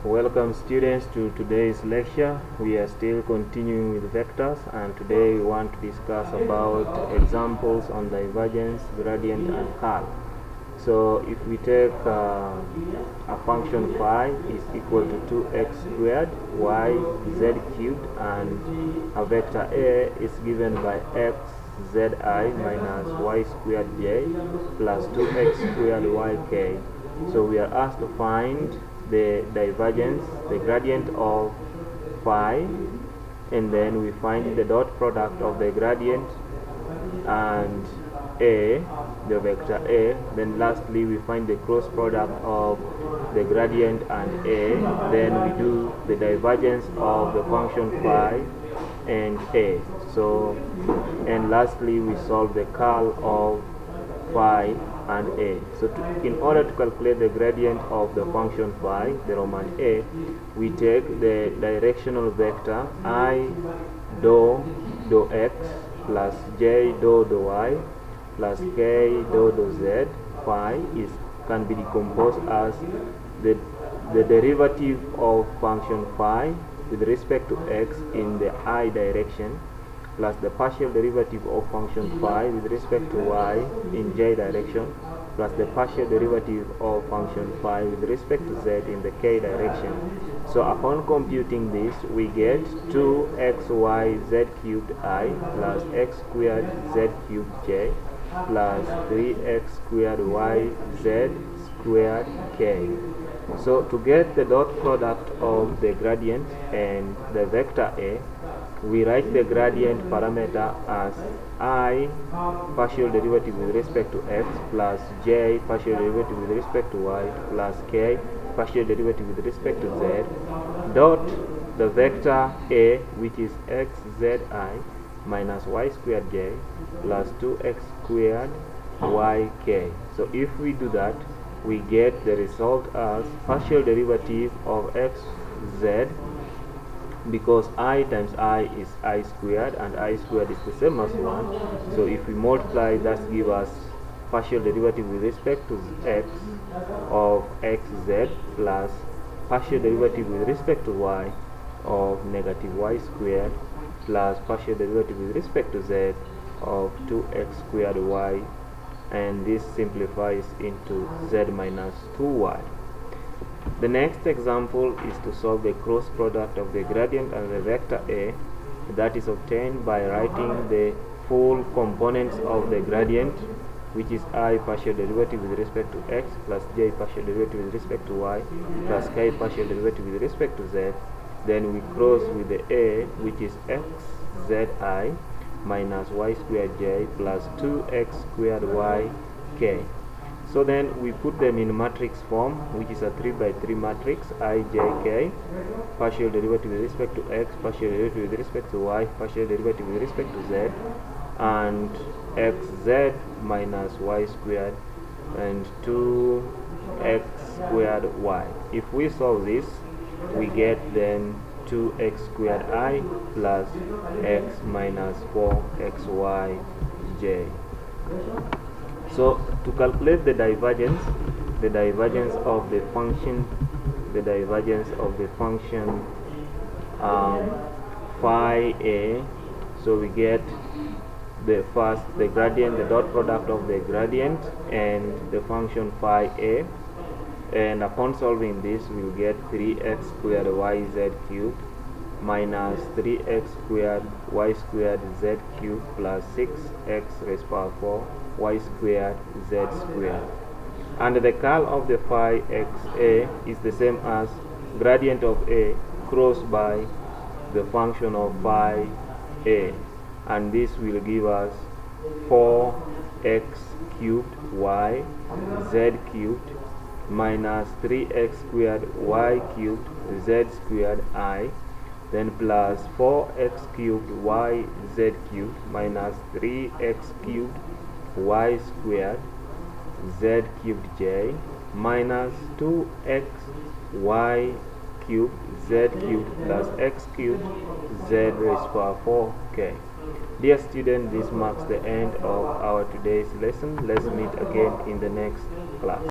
Welcome students to today's lecture. We are still continuing with vectors, and today we want to discuss about examples on divergence, gradient and curl. So if we take a function phi is equal to 2x squared y z cubed, and a vector A is given by x zi minus y squared j plus 2x squared yk. So we are asked to find the divergence, the gradient of phi, and then we find the dot product of the gradient and a, the vector A. Then lastly we find the cross product of the gradient and a. Then we do the divergence of the function phi and a. So, and lastly we solve the curl of phi and a. So in order to calculate the gradient of the function phi, the Roman a, we take the directional vector I dou x plus j dou y plus k dou z. Phi can be decomposed as the derivative of function phi with respect to x in the I direction plus the partial derivative of function phi with respect to y in j direction plus the partial derivative of function phi with respect to z in the k direction. So upon computing this, we get 2xyz cubed I plus x squared z cubed j plus 3x squared yz squared k. So to get the dot product of the gradient and the vector A, we write the gradient parameter as I partial derivative with respect to x plus j partial derivative with respect to y plus k partial derivative with respect to z dot the vector A, which is xzi minus y squared j plus 2x squared yk. So if we do that, we get the result as partial derivative of xz, because I times I is I squared and I squared is the same as 1. So if we multiply, that gives us partial derivative with respect to x of xz plus partial derivative with respect to y of negative y squared plus partial derivative with respect to z of 2x squared y, and this simplifies into z minus 2y. The next example is to solve the cross product of the gradient and the vector A. That is obtained by writing the full components of the gradient, which is I partial derivative with respect to x plus j partial derivative with respect to y plus k partial derivative with respect to z. Then we cross with the A, which is xzi minus y squared j plus 2x squared yk. So then we put them in matrix form, which is a 3 by 3 matrix. I, j, k, partial derivative with respect to x, partial derivative with respect to y, partial derivative with respect to z, and xz minus y squared and 2x squared y. If we solve this, we get then 2x squared I plus x minus 4xy j. So to calculate the divergence of the function, phi a, so we get the gradient, the dot product of the gradient and the function phi a, and upon solving this we will get 3x squared yz cubed minus 3x squared y squared z cubed plus 6x raised to power 4 y squared z squared. And the curl of the phi x a is the same as gradient of a crossed by the function of phi a, and this will give us 4x cubed y z cubed minus 3x squared y cubed z squared I, then plus 4x cubed y z cubed minus 3x cubed y squared z cubed j minus 2x y cubed z cubed plus x cubed z raised to power 4k. Dear student, this marks the end of our today's lesson. Let's meet again in the next class.